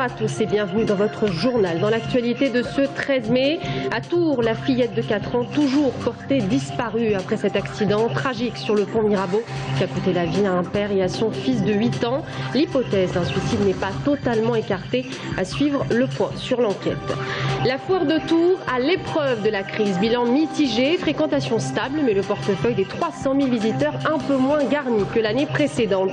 à tous et bienvenue dans votre journal. Dans l'actualité de ce 13 mai, à Tours, la fillette de 4 ans, toujours portée disparue après cet accident tragique sur le pont Mirabeau qui a coûté la vie à un père et à son fils de 8 ans. L'hypothèse d'un suicide n'est pas totalement écartée. À suivre le point sur l'enquête. La foire de Tours à l'épreuve de la crise. Bilan mitigé, fréquentation stable, mais le portefeuille des 300 000 visiteurs un peu moins garni que l'année précédente.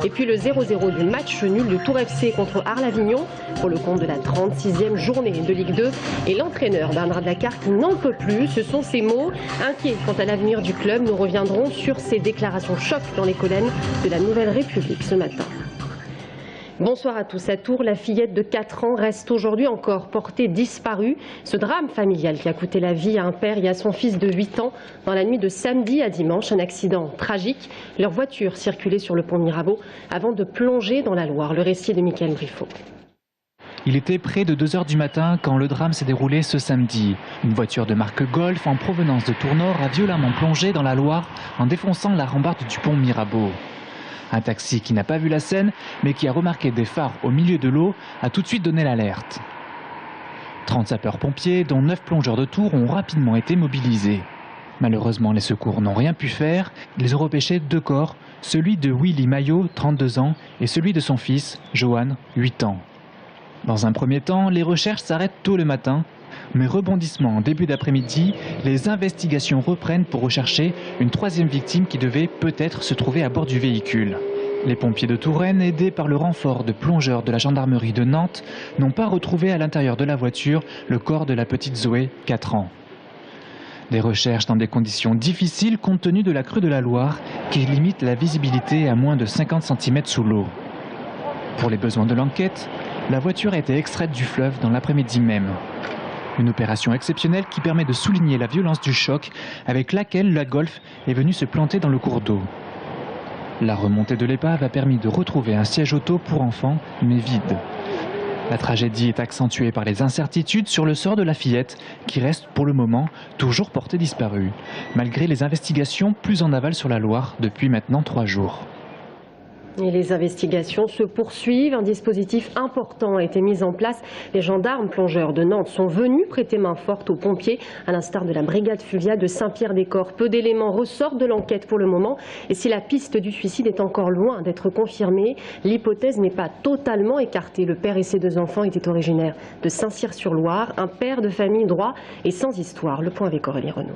Et puis le 0-0 du match nul de Tours FC contre Arles-Avignon pour le compte de la 36e journée de Ligue 2. Et l'entraîneur Bernard Dacart qui n'en peut plus, ce sont ses mots. Inquiet quant à l'avenir du club, nous reviendrons sur ces déclarations choc dans les colonnes de la Nouvelle République ce matin. Bonsoir à tous. À Tours, la fillette de 4 ans reste aujourd'hui encore portée disparue. Ce drame familial qui a coûté la vie à un père et à son fils de 8 ans dans la nuit de samedi à dimanche. Un accident tragique. Leur voiture circulait sur le pont Mirabeau avant de plonger dans la Loire. Le récit de Mickaël Briffaut. Il était près de 2 h du matin quand le drame s'est déroulé ce samedi. Une voiture de marque Golf en provenance de Tours-Nord a violemment plongé dans la Loire en défonçant la rambarde du pont Mirabeau. Un taxi qui n'a pas vu la scène, mais qui a remarqué des phares au milieu de l'eau, a tout de suite donné l'alerte. 30 sapeurs-pompiers, dont 9 plongeurs de Tours, ont rapidement été mobilisés. Malheureusement, les secours n'ont rien pu faire. Ils ont repêché 2 corps, celui de Willy Maillot, 32 ans, et celui de son fils, Johan, 8 ans. Dans un premier temps, les recherches s'arrêtent tôt le matin. Mais rebondissement en début d'après-midi, les investigations reprennent pour rechercher une 3e victime qui devait peut-être se trouver à bord du véhicule. Les pompiers de Touraine, aidés par le renfort de plongeurs de la gendarmerie de Nantes, n'ont pas retrouvé à l'intérieur de la voiture le corps de la petite Zoé, 4 ans. Des recherches dans des conditions difficiles compte tenu de la crue de la Loire qui limite la visibilité à moins de 50 cm sous l'eau. Pour les besoins de l'enquête, la voiture a été extraite du fleuve dans l'après-midi même. Une opération exceptionnelle qui permet de souligner la violence du choc avec laquelle la Golf est venue se planter dans le cours d'eau. La remontée de l'épave a permis de retrouver un siège auto pour enfants, mais vide. La tragédie est accentuée par les incertitudes sur le sort de la fillette, qui reste pour le moment toujours portée disparue, malgré les investigations plus en aval sur la Loire depuis maintenant 3 jours. Et les investigations se poursuivent. Un dispositif important a été mis en place. Les gendarmes plongeurs de Nantes sont venus prêter main forte aux pompiers, à l'instar de la brigade fluviale de Saint-Pierre-des-Corps. Peu d'éléments ressortent de l'enquête pour le moment. Et si la piste du suicide est encore loin d'être confirmée, l'hypothèse n'est pas totalement écartée. Le père et ses 2 enfants étaient originaires de Saint-Cyr-sur-Loire. Un père de famille droit et sans histoire. Le point avec Aurélie Renaud.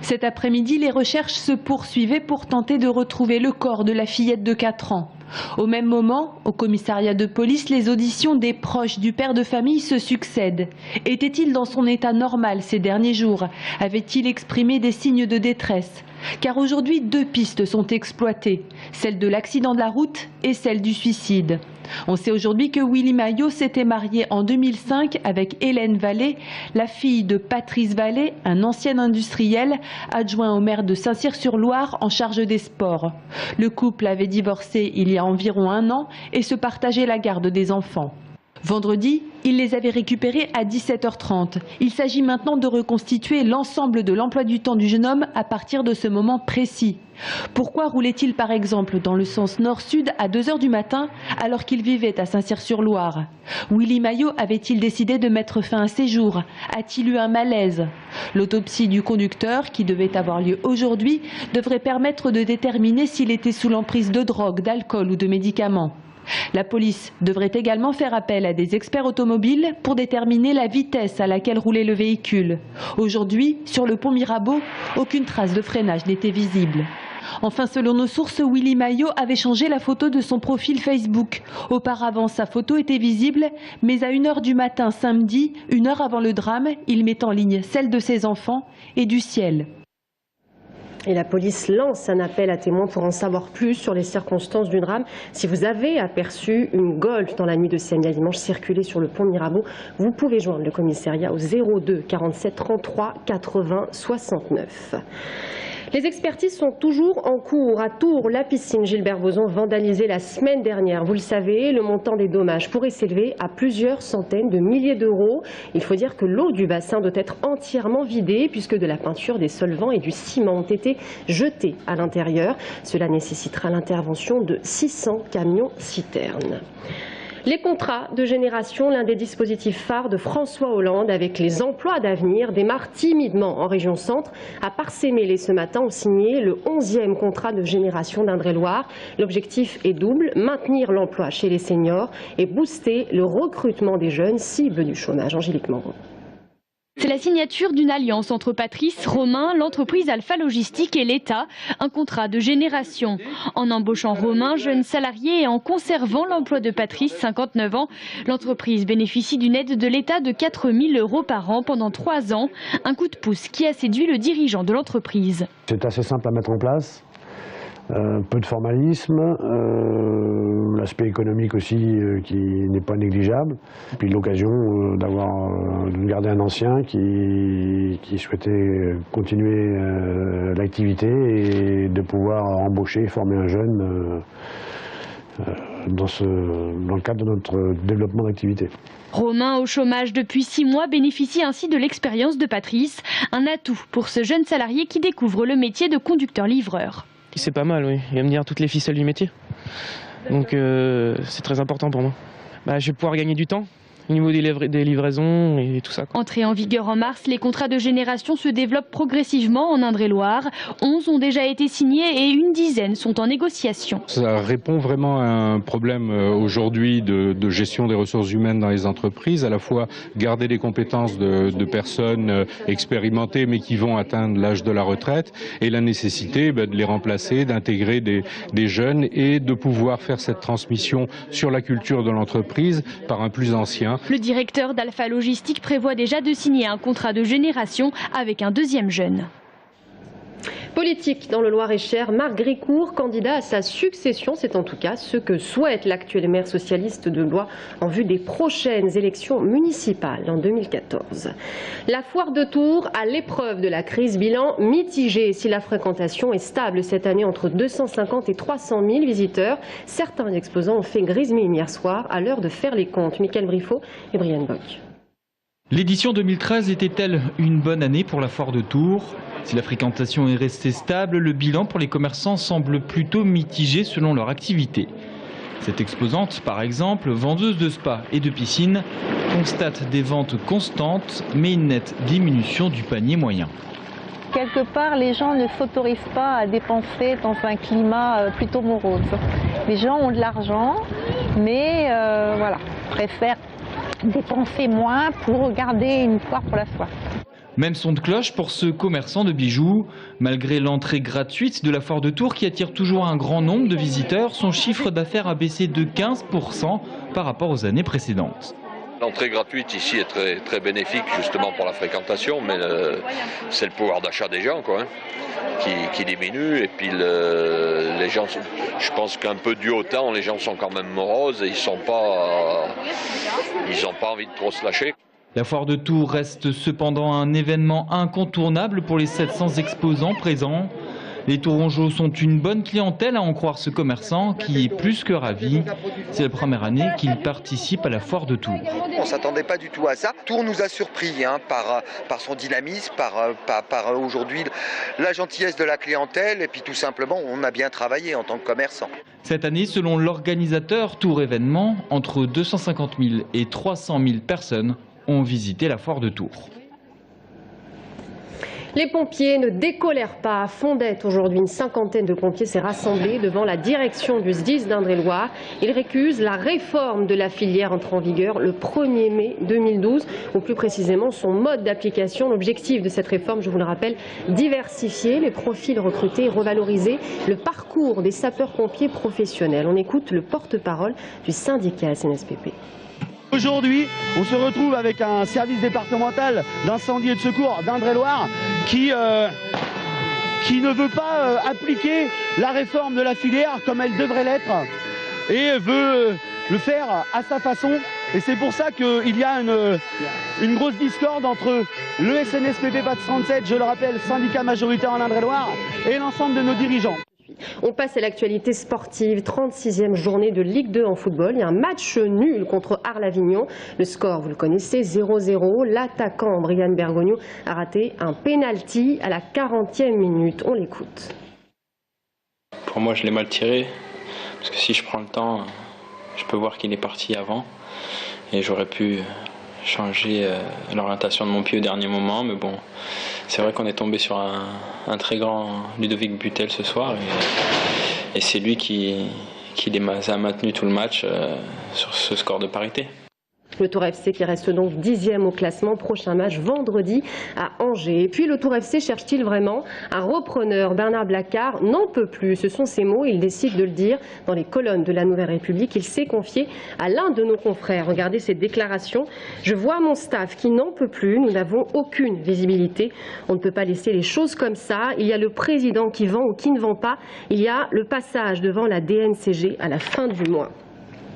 Cet après-midi, les recherches se poursuivaient pour tenter de retrouver le corps de la fillette de 4 ans. Au même moment, au commissariat de police, les auditions des proches du père de famille se succèdent. Était-il dans son état normal ces derniers jours? Avait-il exprimé des signes de détresse? Car aujourd'hui, 2 pistes sont exploitées, celle de l'accident de la route et celle du suicide. On sait aujourd'hui que Willy Maillot s'était marié en 2005 avec Hélène Vallée, la fille de Patrice Vallée, un ancien industriel adjoint au maire de Saint-Cyr-sur-Loire en charge des sports. Le couple avait divorcé il y a environ 1 an et se partageait la garde des enfants. Vendredi, il les avait récupérés à 17h30. Il s'agit maintenant de reconstituer l'ensemble de l'emploi du temps du jeune homme à partir de ce moment précis. Pourquoi roulait-il par exemple dans le sens nord-sud à 2 h du matin alors qu'il vivait à Saint-Cyr-sur-Loire? Willy Maillot avait-il décidé de mettre fin à ses jours? A-t-il eu un malaise? L'autopsie du conducteur, qui devait avoir lieu aujourd'hui, devrait permettre de déterminer s'il était sous l'emprise de drogue, d'alcool ou de médicaments. La police devrait également faire appel à des experts automobiles pour déterminer la vitesse à laquelle roulait le véhicule. Aujourd'hui, sur le pont Mirabeau, aucune trace de freinage n'était visible. Enfin, selon nos sources, Willy Maillot avait changé la photo de son profil Facebook. Auparavant, sa photo était visible, mais à 1 h du matin samedi, 1 heure avant le drame, il met en ligne celle de ses enfants et du ciel. Et la police lance un appel à témoins pour en savoir plus sur les circonstances du drame. Si vous avez aperçu une Golf dans la nuit de samedi à dimanche circuler sur le pont Mirabeau, vous pouvez joindre le commissariat au 02 47 33 80 69. Les expertises sont toujours en cours. À Tours, la piscine Gilbert Bozon vandalisée la semaine dernière. Vous le savez, le montant des dommages pourrait s'élever à plusieurs centaines de milliers d'euros. Il faut dire que l'eau du bassin doit être entièrement vidée puisque de la peinture, des solvants et du ciment ont été jetés à l'intérieur. Cela nécessitera l'intervention de 600 camions-citernes. Les contrats de génération, l'un des dispositifs phares de François Hollande avec les emplois d'avenir, démarre timidement en région centre. À Parcé-Mélé ce matin, ont signé le 11e contrat de génération d'Indre-et-Loire. L'objectif est double, maintenir l'emploi chez les seniors et booster le recrutement des jeunes cibles du chômage. Angélique Moreau. C'est la signature d'une alliance entre Patrice, Romain, l'entreprise Alpha Logistique et l'État, un contrat de génération. En embauchant Romain, jeune salarié, et en conservant l'emploi de Patrice, 59 ans, l'entreprise bénéficie d'une aide de l'État de 4 000 € par an pendant 3 ans. Un coup de pouce qui a séduit le dirigeant de l'entreprise. C'est assez simple à mettre en place. Peu de formalisme, l'aspect économique aussi qui n'est pas négligeable, puis l'occasion de garder un ancien qui souhaitait continuer l'activité et de pouvoir embaucher et former un jeune dans le cadre de notre développement d'activité. Romain, au chômage depuis 6 mois, bénéficie ainsi de l'expérience de Patrice, un atout pour ce jeune salarié qui découvre le métier de conducteur-livreur. C'est pas mal, oui. Il va me dire toutes les ficelles du métier. Donc c'est très important pour moi. Je vais pouvoir gagner du temps au niveau des livraisons et tout ça. Entrés en vigueur en mars, les contrats de génération se développent progressivement en Indre-et-Loire. 11 ont déjà été signés et une dizaine sont en négociation. Ça répond vraiment à un problème aujourd'hui de gestion des ressources humaines dans les entreprises, à la fois garder les compétences de personnes expérimentées mais qui vont atteindre l'âge de la retraite et la nécessité de les remplacer, d'intégrer des jeunes et de pouvoir faire cette transmission sur la culture de l'entreprise par un plus ancien. Le directeur d'Alpha Logistique prévoit déjà de signer un contrat de génération avec un deuxième jeune. Politique dans le Loir-et-Cher, Marc Grécourt, candidat à sa succession, c'est en tout cas ce que souhaite l'actuel maire socialiste de Blois en vue des prochaines élections municipales en 2014. La foire de Tours à l'épreuve de la crise, bilan mitigé. Si la fréquentation est stable cette année entre 250 et 300 000 visiteurs, certains exposants ont fait grise mine hier soir à l'heure de faire les comptes. Michael Briffaut et Brian Bock. L'édition 2013 était-elle une bonne année pour la foire de Tours ? Si la fréquentation est restée stable, le bilan pour les commerçants semble plutôt mitigé selon leur activité. Cette exposante, par exemple, vendeuse de spas et de piscine, constate des ventes constantes, mais une nette diminution du panier moyen. Quelque part, les gens ne s'autorisent pas à dépenser dans un climat plutôt morose. Les gens ont de l'argent, mais préfèrent dépenser moins pour garder une foire pour la foire. Même son de cloche pour ce commerçant de bijoux. Malgré l'entrée gratuite de la foire de Tours qui attire toujours un grand nombre de visiteurs, son chiffre d'affaires a baissé de 15% par rapport aux années précédentes. L'entrée gratuite ici est très, très bénéfique justement pour la fréquentation, mais c'est le pouvoir d'achat des gens qui diminue. Et puis les gens, je pense qu'un peu dû au temps, les gens sont quand même moroses et ils n'ont pas envie de trop se lâcher. La foire de Tours reste cependant un événement incontournable pour les 700 exposants présents. Les Tourangeaux sont une bonne clientèle à en croire ce commerçant qui est plus que ravi. C'est la première année qu'il participe à la foire de Tours. On ne s'attendait pas du tout à ça. Tours nous a surpris par son dynamisme, par aujourd'hui la gentillesse de la clientèle et puis tout simplement on a bien travaillé en tant que commerçant. Cette année, selon l'organisateur Tours Événements, entre 250 000 et 300 000 personnes ont visité la foire de Tours. Les pompiers ne décolèrent pas. À Fondette, aujourd'hui, une cinquantaine de pompiers s'est rassemblée devant la direction du SDIS d'Indre-et-Loire. Ils récusent la réforme de la filière entrant en vigueur le 1er mai 2012, ou plus précisément son mode d'application. L'objectif de cette réforme, je vous le rappelle, diversifier les profils recrutés et revaloriser le parcours des sapeurs-pompiers professionnels. On écoute le porte-parole du syndicat SNSPP. Aujourd'hui, on se retrouve avec un service départemental d'incendie et de secours d'Indre-et-Loire qui ne veut pas appliquer la réforme de la filière comme elle devrait l'être et veut le faire à sa façon. Et c'est pour ça qu'il y a une grosse discorde entre le SNSPP PATS 37, je le rappelle, syndicat majoritaire en Indre-et-Loire, et l'ensemble de nos dirigeants. On passe à l'actualité sportive, 36e journée de Ligue 2 en football. Il y a un match nul contre Arles-Avignon. Le score, vous le connaissez, 0-0. L'attaquant Brian Bergogneau a raté un penalty à la 40e minute. On l'écoute. Pour moi, je l'ai mal tiré, parce que si je prends le temps, je peux voir qu'il est parti avant et j'aurais pu changer l'orientation de mon pied au dernier moment, mais bon, c'est vrai qu'on est tombé sur un très grand Ludovic Butel ce soir et c'est lui qui les a maintenus tout le match sur ce score de parité. Le Tour FC qui reste donc 10e au classement, prochain match vendredi à Angers. Et puis le Tour FC cherche-t-il vraiment un repreneur? Bernard Blacquart n'en peut plus, ce sont ses mots, il décide de le dire dans les colonnes de la Nouvelle République. Il s'est confié à l'un de nos confrères. Regardez cette déclaration. Je vois mon staff qui n'en peut plus, nous n'avons aucune visibilité. On ne peut pas laisser les choses comme ça. Il y a le président qui vend ou qui ne vend pas. Il y a le passage devant la DNCG à la fin du mois.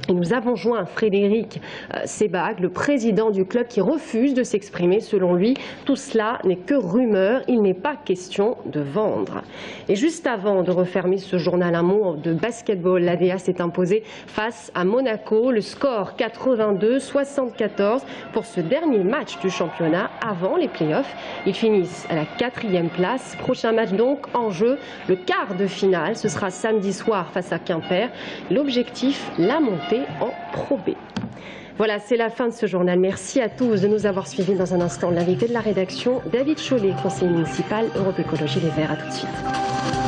Et nous avons joint Frédéric Sebag, le président du club, qui refuse de s'exprimer. Selon lui, tout cela n'est que rumeur, il n'est pas question de vendre. Et juste avant de refermer ce journal, un mot de basketball. L'ADA s'est imposé face à Monaco. Le score 82-74 pour ce dernier match du championnat avant les playoffs. Ils finissent à la 4e place. Prochain match donc en jeu, le quart de finale. Ce sera samedi soir face à Quimper. L'objectif, la montée en Pro B. Voilà, c'est la fin de ce journal. Merci à tous de nous avoir suivis. Dans un instant, l'invité de la rédaction, David Chollet, conseiller municipal Europe Écologie Les Verts. À tout de suite.